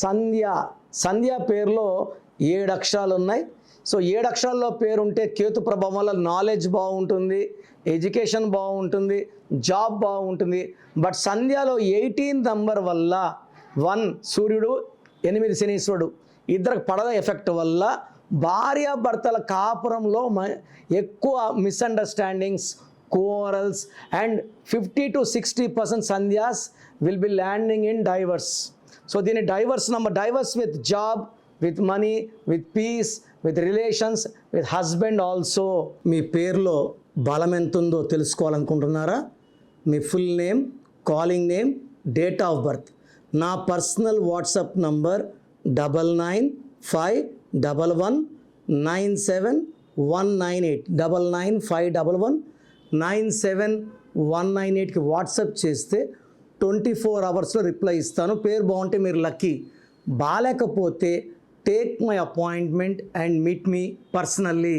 సంధ్య. సంధ్య పేరులో 7 అక్షరాలు ఉన్నాయి. సో 7 అక్షరాల్లో పేరు ఉంటే కేతు ప్రభావం వల్ల నాలెడ్జ్ బాగుంటుంది, ఎడ్యుకేషన్ బాగుంటుంది, జాబ్ బాగుంటుంది. బట్ సంధ్యలో 18 నంబర్ వల్ల 1 సూర్యుడు, 8 శనీశ్వరుడు ఇద్దరికి పడద ఎఫెక్ట్ వల్ల భార్యాభర్తల కాపురంలో ఎక్కువ misunderstandings, quarrels and 50 to 60% sandhyas will be landing in divorce. So దీని divorce number, divorce with job, with money, with peace, with relations, with husband also. మీ పేరులో బలం ఎంత ఉందో తెలుసుకోవాలనుకుంటున్నారా? మీ full name, calling name, date of birth. నా personal WhatsApp number 9951197198 9951197198కి వాట్సాప్ చేస్తే 24 అవర్స్లో రిప్లై ఇస్తాను. పేరు బాగుంటే మీరు లక్కీ, బాలేకపోతే take my appointment and meet me personally.